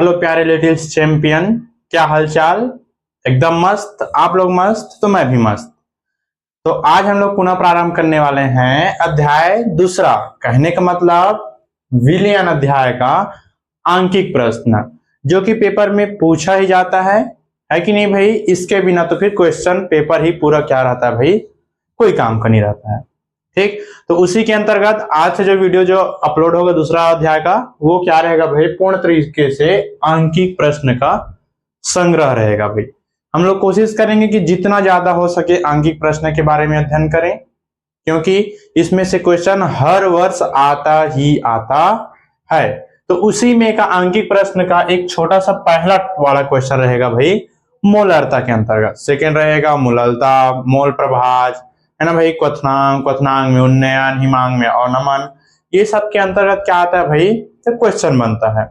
Hello प्यारे little champion, क्या हालचाल। एकदम मस्त। आप लोग मस्त तो मैं भी मस्त। तो आज हम लोग पुनः प्रारंभ करने वाले हैं अध्याय दूसरा, कहने का मतलब विलियन अध्याय का आंकिक प्रश्न, जो कि पेपर में पूछा ही जाता है कि नहीं भाई। इसके बिना तो फिर क्वेश्चन पेपर ही पूरा क्या रहता है भाई, कोई काम का नहीं रहता है। ठीक, तो उसी के अंतर्गत आज से जो वीडियो जो अपलोड होगा दूसरा अध्याय का, वो क्या रहेगा भाई, पूर्ण तरीके से आंकिक प्रश्न का संग्रह रहेगा भाई। हम लोग कोशिश करेंगे कि जितना ज्यादा हो सके आंकिक प्रश्न के बारे में अध्ययन करें, क्योंकि इसमें से क्वेश्चन हर वर्ष आता ही आता है। तो उसी में का आंकिक प्रश्न का एक छोटा सा पहला वाला क्वेश्चन रहेगा भाई मोलरता के अंतर्गत। सेकेंड रहेगा मोलरता, मोल प्रभाज, है ना भाई, क्वथनांक, क्वथनांक में उन्नयन, हिमांक में अवनमन, ये सब के अंतर्गत क्या आता है भाई, तो क्वेश्चन बनता है।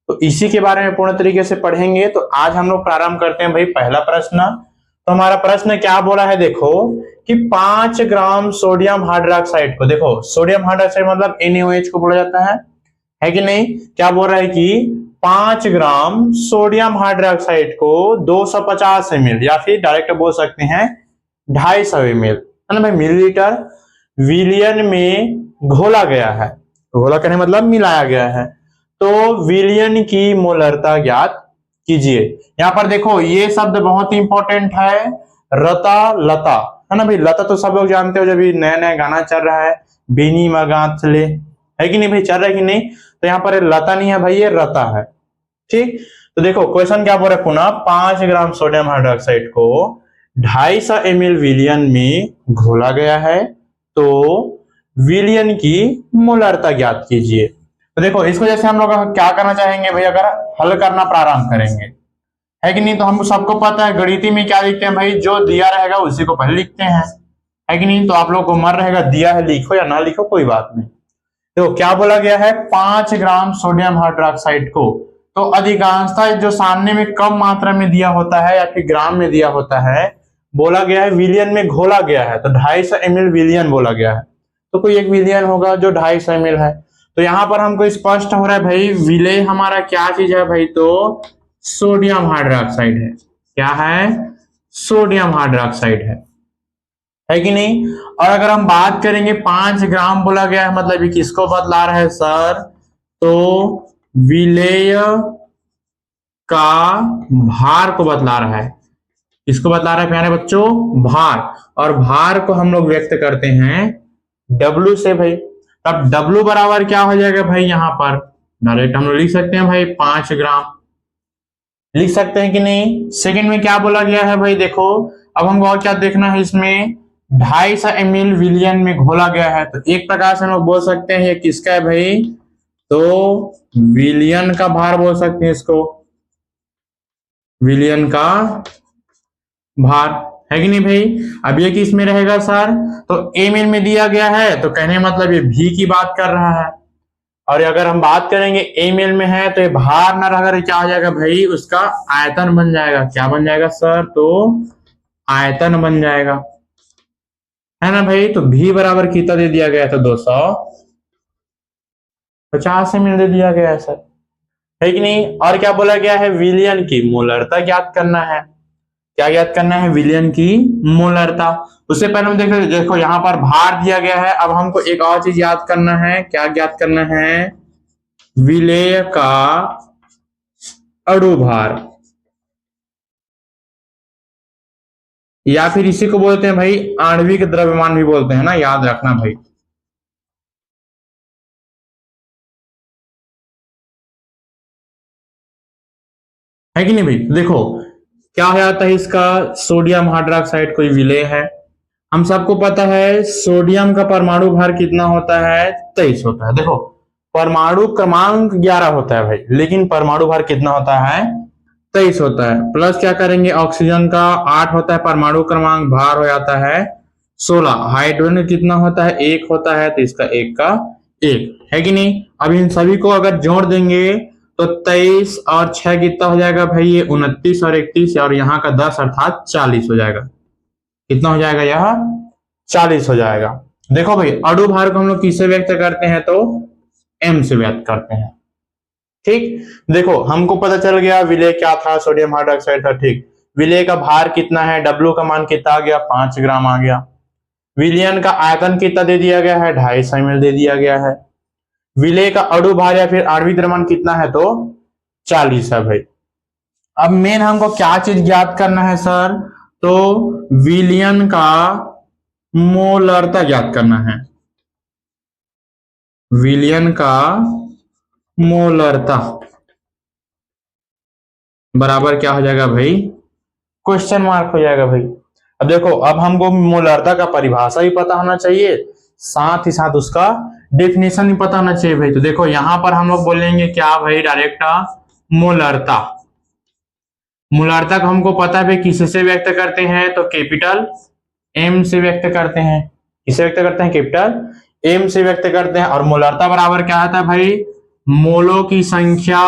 तो इसी के बारे में पूर्ण तरीके से पढ़ेंगे। तो आज हम लोग प्रारंभ करते हैं भाई पहला प्रश्न। तो हमारा प्रश्न क्या बोला है, देखो कि 5 ग्राम सोडियम हाइड्रोक्साइड को, देखो सोडियम हाइड्रोक्साइड मतलब NaOH को बोला जाता है कि नहीं। क्या बोल रहा है कि 5 ग्राम सोडियम हाइड्रोक्साइड को 250 ml या फिर डायरेक्ट बोल सकते हैं 250 ml, है ना भाई, मिलीलीटर विलियन में घोला गया है। घोला कहने मतलब मिलाया गया है। तो विलियन की मोलरता ज्ञात कीजिए। यहां पर देखो ये शब्द बहुत ही इंपॉर्टेंट है, रता लता, है ना भाई। लता तो सब लोग जानते हो, जब नया नया गाना चल रहा है, बेनी मगाथले, है कि नहीं भाई, चल रहा है कि नहीं। तो यहाँ पर लता नहीं है भाई, ये रता है। ठीक, तो देखो क्वेश्चन क्या बोल रहा है पुनः, 5 ग्राम सोडियम हाइड्रोक्साइड को 250 ml विलियन में घोला गया है, तो विलियन की मोलरता ज्ञात कीजिए। तो देखो इसको जैसे हम लोग क्या करना चाहेंगे भाई, अगर हल करना प्रारंभ करेंगे, है कि नहीं। तो हमको सबको पता है गणित में क्या लिखते हैं भाई, जो दिया रहेगा उसी को पहले लिखते हैं, है कि नहीं। तो आप लोग को मन रहेगा दिया है लिखो या ना लिखो कोई बात नहीं। तो क्या बोला गया है, 5 ग्राम सोडियम हाइड्रोक्साइड को, तो अधिकांशतः जो सामने में कम मात्रा में दिया होता है या फिर ग्राम में दिया होता है, बोला गया है विलियन में घोला गया है, तो 250 ml विलियन बोला गया है। तो कोई एक विलियन होगा जो 250 ml है। तो यहां पर हमको स्पष्ट हो रहा है भाई, विलेय हमारा क्या चीज है भाई, तो सोडियम हाइड्रोक्साइड है। क्या है, सोडियम हाइड्रोक्साइड है कि नहीं। और अगर हम बात करेंगे 5 ग्राम बोला गया है, मतलब ये किसको बतला रहा है सर, तो विलेय का भार को बतला रहा है। किसको बतला रहा है प्यारे बच्चों, भार। और भार को हम लोग व्यक्त करते हैं W से भाई। तब W बराबर क्या हो जाएगा भाई, यहां पर डायरेक्ट हम लोग लिख सकते हैं भाई 5 ग्राम, लिख सकते हैं कि नहीं। सेकंड में क्या बोला गया है भाई, देखो अब हमको और क्या देखना है, इसमें 250 ml विलियन में घोला गया है। तो एक प्रकार से हम लोग बोल सकते हैं ये किसका है भाई, तो विलियन का भार बोल सकते हैं इसको, विलियन का भार, है कि नहीं भाई। अब ये किस में रहेगा सर, तो ml में दिया गया है, तो कहने मतलब ये V की बात कर रहा है। और अगर हम बात करेंगे ml में है, तो ये भार ना रहकर क्या हो जाएगा भाई, उसका आयतन बन जाएगा। क्या बन जाएगा सर, तो आयतन बन जाएगा, है ना भाई। तो V बराबर कितना दे दिया गया था, 250 ml दे दिया गया है सर, है कि नहीं। और क्या बोला गया है, विलियन की मोलरता ज्ञात करना है। क्या ज्ञात करना है, विलियन की मोलरता। उससे पहले हम देखो यहां पर भार दिया गया है। अब हमको एक और चीज याद करना है, क्या ज्ञात करना है, विलेय का अणु भार, या फिर इसी को बोलते हैं भाई आणविक द्रव्यमान भी बोलते हैं ना, याद रखना भाई। है कि नहीं भाई। देखो क्या हो जाता है इसका, सोडियम हाइड्रोक्साइड कोई विलेय है। हम सबको पता है सोडियम का परमाणु भार कितना होता है, 23 होता है। देखो परमाणु क्रमांक 11 होता है भाई, लेकिन परमाणु भार कितना होता है, 23 होता है। प्लस क्या करेंगे, ऑक्सीजन का 8 होता है परमाणु क्रमांक, भार हो जाता है 16। हाइड्रोजन कितना होता है, 1 होता है, तो इसका 1 का 1, है कि नहीं। अब इन सभी को अगर जोड़ देंगे तो 23 और 6 कितना हो जाएगा भाई, ये 29 और 31, और यहाँ का 10 अर्थात 40 हो जाएगा। कितना हो जाएगा, यह 40 हो जाएगा। देखो भाई अणु भार को हम लोग किससे व्यक्त करते हैं, तो m से व्यक्त करते हैं। ठीक, देखो हमको पता चल गया विलेय क्या था, सोडियम हाइड्रोक्साइड था। ठीक, विलेय का भार कितना है, डब्ल्यू का मान कितना आ गया, 5 ग्राम आ गया। विलयन का आयतन कितना दे दिया गया है, 250 ml दे दिया गया है। विलेय का अणु भार या फिर आणविक द्रव्यमान कितना है, तो 40 है भाई। अब मेन हमको क्या चीज ज्ञात करना है सर, तो विलयन का मोलरता ज्ञात करना है। विलयन का मोलरता बराबर क्या हो जाएगा भाई, क्वेश्चन मार्क हो जाएगा भाई। अब देखो, अब हमको मोलरता का परिभाषा भी पता होना चाहिए, साथ ही साथ उसका डेफिनेशन भी पता होना चाहिए भाई। तो देखो यहां पर हम लोग बोलेंगे क्या भाई, डायरेक्ट मोलरता। मोलरता को हमको पता है भाई किससे व्यक्त करते हैं, तो कैपिटल एम से व्यक्त करते हैं। किसे व्यक्त करते हैं, कैपिटल एम से व्यक्त करते हैं। और मोलरता बराबर क्या आता है भाई, मोलों की संख्या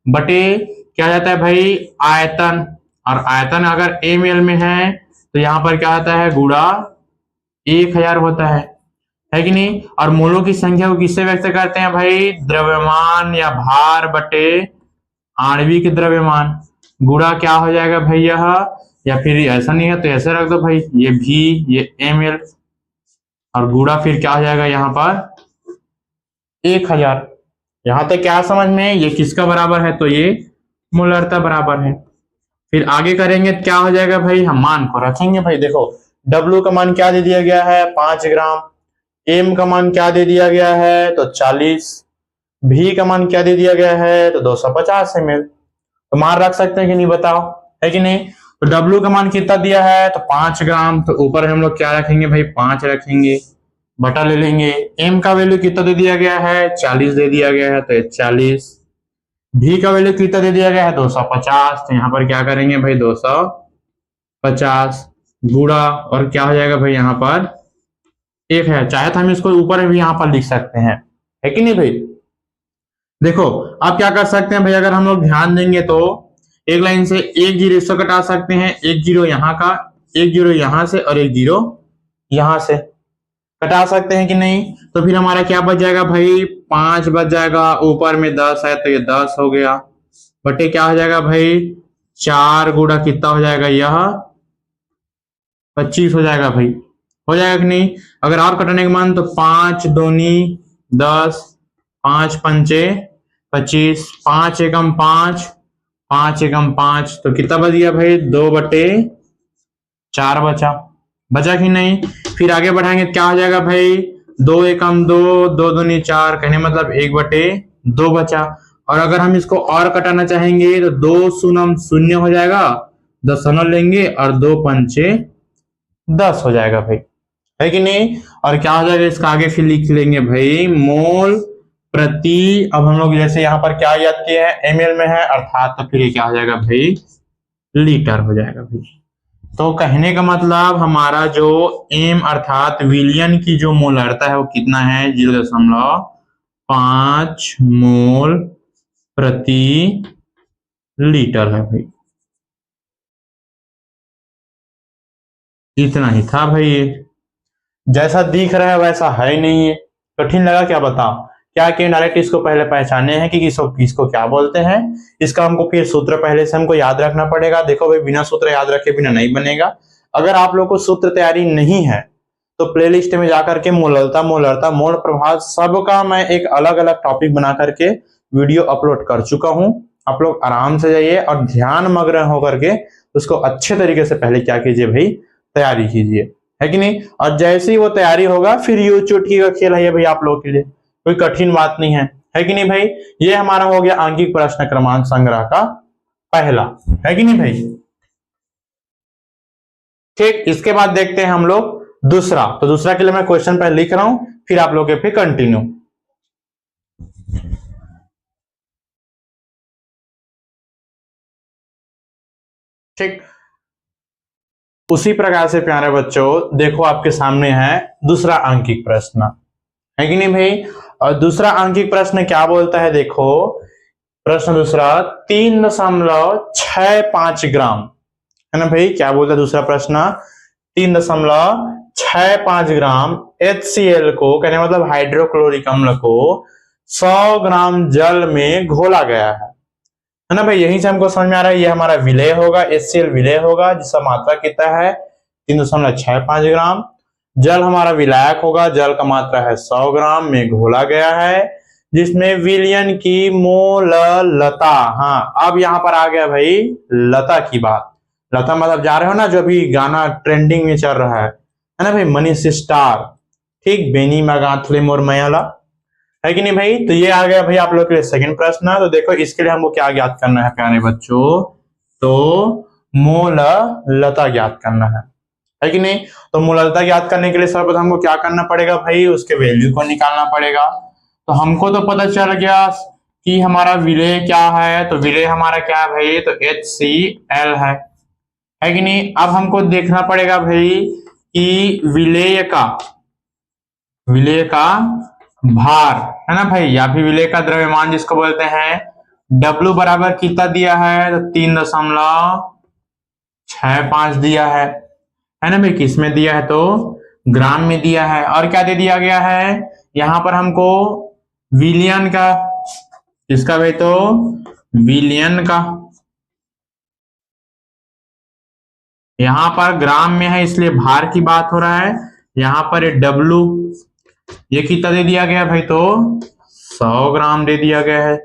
बटे क्या जाता है भाई, आयतन। और आयतन अगर ml में है तो यहां पर क्या आता है, गुणा 1000 होता है कि नहीं। और मोलों की संख्या को किससे व्यक्त करते हैं भाई, द्रव्यमान या भार बटे आणविक द्रव्यमान, गुणा क्या हो जाएगा भाई यह, या फिर ऐसा नहीं है तो ऐसे रख दो भाई, ये भी ये ml और गुणा फिर क्या हो जाएगा यहाँ पर 1000। यहां तक क्या समझ में, ये किसका बराबर है, तो ये मोलरता बराबर है। फिर आगे करेंगे क्या हो जाएगा भाई, हम मान को रखेंगे भाई। देखो W का मान क्या दे दिया गया है, 5 ग्राम। M का मान क्या दे दिया गया है, तो 40। V का मान क्या दे दिया गया है, तो 250 ml। तो मान रख सकते हैं कि नहीं, बताओ, है कि नहीं। तो W का मान कितना दिया है, तो 5 ग्राम। तो ऊपर हम लोग क्या रखेंगे भाई, 5 रखेंगे, बटा ले लेंगे। M का वैल्यू कितना दे दिया गया है, 40 दे दिया गया है, तो 40। भी का वैल्यू कितना दे दिया गया है, 250। तो यहाँ पर क्या करेंगे भाई, 250 गुणा और क्या हो जाएगा भाई यहाँ पर 1000। चाहे तो हम इसको ऊपर भी यहाँ पर लिख सकते हैं, है कि नहीं भाई। देखो अब क्या कर सकते हैं भाई, अगर हम लोग ध्यान देंगे तो एक लाइन से एक जीरो इसको कटा सकते हैं, एक जीरो यहाँ का, एक जीरो यहाँ से और एक जीरो यहाँ से कटा सकते हैं कि नहीं। तो फिर हमारा क्या बच जाएगा भाई, 5 बच जाएगा, ऊपर में 10 है तो ये 10 हो गया, बटे क्या हो जाएगा भाई 4 गुणा कितना हो जाएगा यह 25 हो जाएगा भाई, हो जाएगा कि नहीं। अगर और कटाने के मान तो 5 दूनी 10, 5 पंचे 25, 5 एकम 5, 5 एकम 5, तो कितना बच गया भाई 2/4 बचा कि नहीं। फिर आगे बढ़ाएंगे क्या हो जाएगा भाई, 2 एकम 2, 2 दूनी 4, कहने मतलब 1/2 बचा। और अगर हम इसको और कटाना चाहेंगे तो 2 शून्य शून्य हो जाएगा, दशमलव लेंगे और 2 पंचे 10 हो जाएगा भाई, है कि नहीं। और क्या हो जाएगा इसका आगे फिर लिख लेंगे भाई मोल प्रति, अब हम लोग जैसे यहाँ पर क्या याद किए हैं ml में है अर्थात, तो फिर ये क्या हो जाएगा भाई लीटर हो जाएगा भाई। तो कहने का मतलब हमारा जो एम अर्थात विलयन की जो मोलरता है वो कितना है, 0.5 मोल प्रति लीटर है भाई। इतना ही था भाई, ये जैसा दिख रहा है वैसा है ही नहीं है। कठिन लगा क्या, बताओ क्या कि डायरेक्ट इसको पहले पहचाने हैं कि किसको क्या बोलते हैं। इसका हमको फिर सूत्र पहले से हमको याद रखना पड़ेगा। देखो भाई बिना सूत्र याद रखे बिना नहीं बनेगा। अगर आप लोग को सूत्र तैयारी नहीं है तो प्लेलिस्ट में जाकर के मोलरता मोल प्रभाव सबका मैं एक अलग अलग टॉपिक बना करके वीडियो अपलोड कर चुका हूं। आप लोग आराम से जाइए और ध्यान मग्न होकर के उसको अच्छे तरीके से पहले क्या कीजिए भाई, तैयारी कीजिए, है कि नहीं। और जैसे ही वो तैयारी होगा फिर यूं चुटकी का खेल है भाई आप लोगों के लिए, कोई कठिन बात नहीं है कि नहीं भाई। ये हमारा हो गया आंकिक प्रश्न क्रमांक संग्रह का पहला, है कि नहीं भाई। ठीक, इसके बाद देखते हैं हम लोग दूसरा। तो दूसरा के लिए मैं क्वेश्चन पहले लिख रहा हूं, फिर आप लोग के फिर कंटिन्यू। ठीक, उसी प्रकार से प्यारे बच्चों देखो आपके सामने है दूसरा आंकिक प्रश्न, है कि नहीं भाई। और दूसरा आंकिक प्रश्न क्या बोलता है, देखो प्रश्न दूसरा 3.65 ग्राम, है ना भाई। क्या बोलता है दूसरा प्रश्न, 3.65 ग्राम HCl को, कहने मतलब हाइड्रोक्लोरिक अम्ल को 100 ग्राम जल में घोला गया है ना भाई। यहीं से हमको समझ में आ रहा है ये हमारा विलेय होगा, HCl विलेय होगा, जिसका मात्रा कितना है 3.65 ग्राम। जल हमारा विलायक होगा, जल का मात्रा है 100 ग्राम में घोला गया है, जिसमें विलयन की मोललता। हाँ, अब यहाँ पर आ गया भाई लता की बात। लता मतलब जा रहे हो ना, जो अभी गाना ट्रेंडिंग में चल रहा है ना भाई, मनीष स्टार, ठीक, बेनी मगाथले मोरमयाला, है कि नहीं भाई। तो ये आ गया भाई आप लोग के लिए सेकंड प्रश्न। तो देखो इसके लिए हमको क्या ज्ञात करना है प्यारे बच्चों, तो मोललता ज्ञात करना है कि नहीं। तो मोललता ज्ञात करने के लिए सर्वप्रथम हमको क्या करना पड़ेगा भाई, उसके वैल्यू को निकालना पड़ेगा। तो हमको तो पता चल गया कि हमारा विलेय क्या है, तो विलेय हमारा क्या है भाई, तो HCl है कि नहीं। अब हमको देखना पड़ेगा भाई कि विलेय का भार, है ना भाई, या फिर विलेय का द्रव्यमान जिसको बोलते हैं, W बराबर कितना दिया है, तो 3.65 दिया है ना भाई। किस में दिया है, तो ग्राम में दिया है। और क्या दे दिया गया है यहां पर हमको, विलियन का, इसका भाई तो विलियन का, यहां पर ग्राम में है इसलिए भार की बात हो रहा है। यहां पर W ये कितना दे दिया गया भाई, तो 100 ग्राम दे दिया गया है।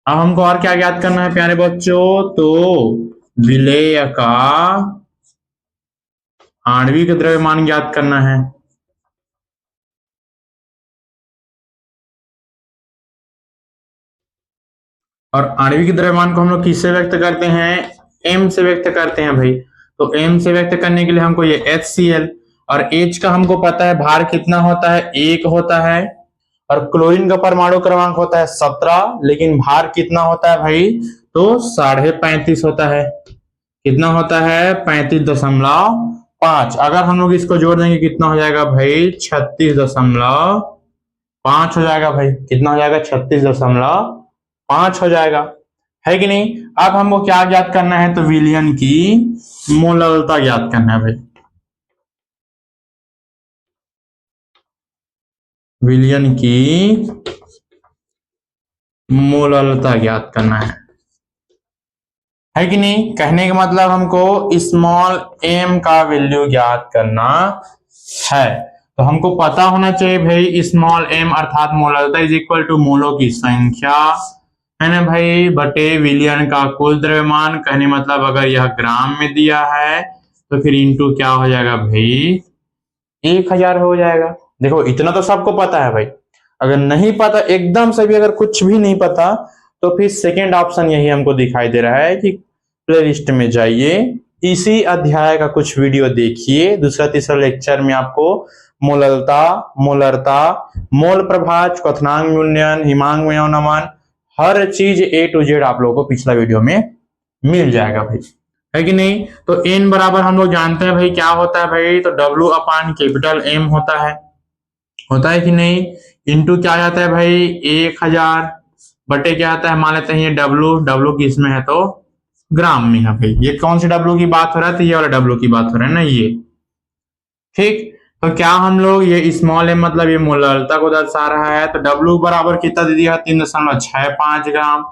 अब हमको और क्या ज्ञात करना है प्यारे बच्चों, तो विलेय का आणविक द्रव्यमान ज्ञात करना है। और आणविक द्रव्यमान को हम लोग किससे व्यक्त करते हैं, M से व्यक्त करते हैं भाई। तो M से व्यक्त करने के लिए हमको ये HCl, और H का हमको पता है भार कितना होता है, 1 होता है। और क्लोरीन का परमाणु क्रमांक होता है 17, लेकिन भार कितना होता है भाई, तो 35.5 होता है। कितना होता है, 35.5। अगर हम लोग इसको जोड़ देंगे कितना हो जाएगा भाई, 36.5 हो जाएगा भाई। कितना हो जाएगा, 36.5 हो जाएगा, है कि नहीं। अब हमको क्या ज्ञात करना है, तो विलयन की मोललता ज्ञात करना है भाई। विलयन की मोललता ज्ञात करना है कि नहीं। कहने का मतलब हमको स्मॉल m का वैल्यू ज्ञात करना है। तो हमको पता होना चाहिए भाई स्मॉल m अर्थात मोललता इज इक्वल टू मोलों की संख्या, है ना भाई, बटे विलयन का कुल द्रव्यमान। कहने मतलब अगर यह ग्राम में दिया है तो फिर इंटू क्या हो जाएगा भाई, 1000 हो जाएगा। देखो इतना तो सबको पता है भाई। अगर नहीं पता एकदम से भी, अगर कुछ भी नहीं पता, तो फिर सेकेंड ऑप्शन यही हमको दिखाई दे रहा है कि प्लेलिस्ट में जाइए, इसी अध्याय का कुछ वीडियो देखिए। दूसरा तीसरा लेक्चर में आपको मोललता, मोलरता, मोल प्रभाज, क्वथनांक मूल्यन, हिमांक नमन, हर चीज A to Z आप लोगों को पिछला वीडियो में मिल जाएगा भाई, है कि नहीं। तो n बराबर हम लोग जानते हैं भाई क्या होता है भाई, तो W अपान कैपिटल M होता है कि नहीं। इंटू क्या आता है भाई, 1000 बटे क्या आता है, मान लेते हैं ये W किस में है, तो ग्राम में है भाई। ये कौन से W की बात हो रहा है, तो ये वाला W की बात हो रहा है ना ये, ठीक। तो क्या हम लोग ये स्मॉल m मतलब ये मोललता को दर्शा रहा है। तो W बराबर कितना दे दिया, 3.65 ग्राम।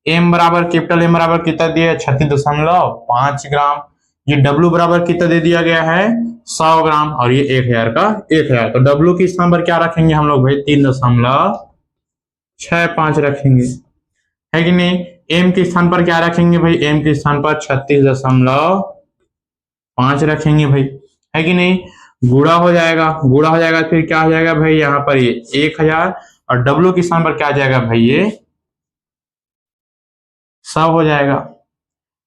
M बराबर कैपिटल M बराबर कितना दिया, 36.5 ग्राम। ये W बराबर कितना दे दिया गया है, 100 ग्राम। और ये 1000 का 1000। तो W के स्थान पर क्या रखेंगे हम लोग भाई, 3.65 रखेंगे, है कि नहीं। M के स्थान पर क्या रखेंगे भाई, M के स्थान पर 36.5 रखेंगे भाई, है कि नहीं। गुणा हो जाएगा फिर क्या हो जाएगा भाई, यहाँ पर ये 1000, और W के स्थान पर क्या आ जाएगा भाई, ये 100 हो जाएगा,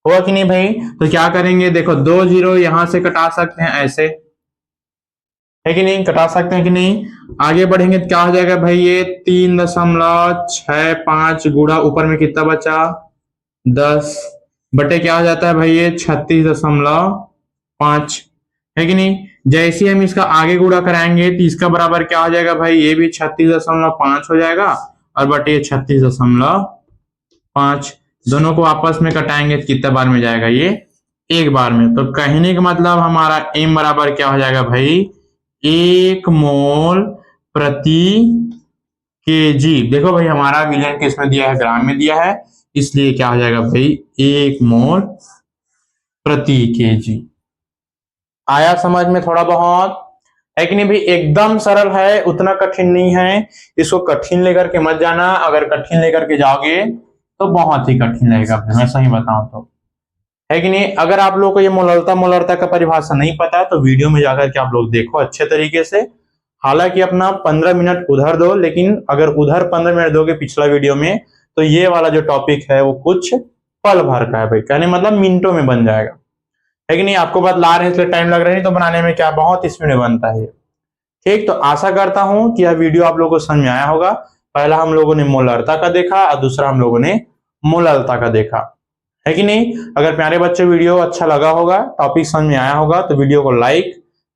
हुआ कि नहीं भाई। तो क्या करेंगे, देखो 2 0 यहां से कटा सकते हैं ऐसे, है कि नहीं, कटा सकते हैं कि नहीं। आगे बढ़ेंगे तो क्या हो जाएगा भाई, ये 3.65 गुणा ऊपर में कितना बचा, 10 बटे क्या हो जाता है भाई, ये 36.5, है कि नहीं। जैसे हम इसका आगे गुणा कराएंगे तो इसका बराबर क्या हो जाएगा भाई, ये भी 36.5 हो जाएगा, और बटे 36.5। दोनों को आपस में कटाएंगे तो कितने बार में जाएगा, ये एक बार में। तो कहने का मतलब हमारा m बराबर क्या हो जाएगा भाई, 1 मोल प्रति केजी। देखो भाई हमारा मिलियन किस में दिया है, ग्राम में दिया है, इसलिए क्या हो जाएगा भाई 1 मोल प्रति केजी। आया समझ में थोड़ा बहुत, है कि नहीं भाई? एकदम सरल है, उतना कठिन नहीं है। इसको कठिन लेकर के मत जाना, अगर कठिन लेकर के जाओगे तो बहुत ही कठिन लगेगा, मैं सही बताऊं तो, है कि नहीं? अगर आप लोग को ये मोलरता का परिभाषा नहीं पता है तो वीडियो में जाकर के आप लोग देखो अच्छे तरीके से। हालांकि अपना 15 मिनट उधर दो, लेकिन अगर उधर 15 मिनट दोगे पिछला वीडियो में, तो ये वाला जो टॉपिक है वो कुछ पल भर का है भाई, कहने मतलब मिनटों में बन जाएगा, है कि नहीं? आपको बतला रहे हैं इसलिए टाइम लग रहा है, नहीं तो बनाने में क्या बहुत स्पीड में बनता है। ठीक, तो आशा करता हूं कि यह वीडियो आप लोगों को समझ में आया होगा। पहला हम लोगों ने मोलरता का देखा और दूसरा हम लोगों ने मोलरता का देखा, है कि नहीं? अगर प्यारे बच्चे वीडियो अच्छा लगा होगा, टॉपिक समझ में आया होगा, तो वीडियो को लाइक,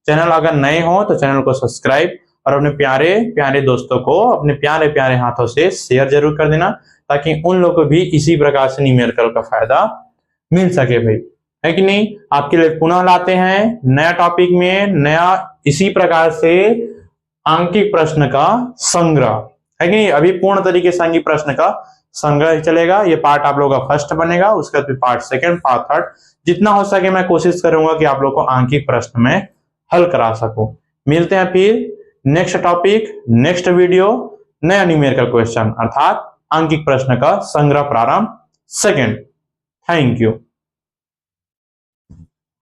चैनल अगर नए हो तो चैनल को सब्सक्राइब और अपने प्यारे प्यारे दोस्तों को अपने प्यारे प्यारे हाथों से शेयर जरूर कर देना, ताकि उन लोगों को भी इसी प्रकार से न्यूमेरिकल का फायदा मिल सके भाई, है कि नहीं? आपके लिए पुनः लाते हैं नया टॉपिक में, नया इसी प्रकार से आंकिक प्रश्न का संग्रह, है कि नहीं? अभी पूर्ण तरीके से आंकिक प्रश्न का संग्रह चलेगा। ये पार्ट आप लोगों का फर्स्ट बनेगा, उसके बाद पार्ट सेकंड, पार्ट थर्ड, जितना हो सके मैं कोशिश करूंगा कि आप लोग को आंकिक प्रश्न में हल करा सकूं। मिलते हैं फिर नेक्स्ट टॉपिक, नेक्स्ट वीडियो, नया न्यूमेरिकल क्वेश्चन अर्थात आंकिक प्रश्न का संग्रह प्रारंभ सेकंड। Thank you.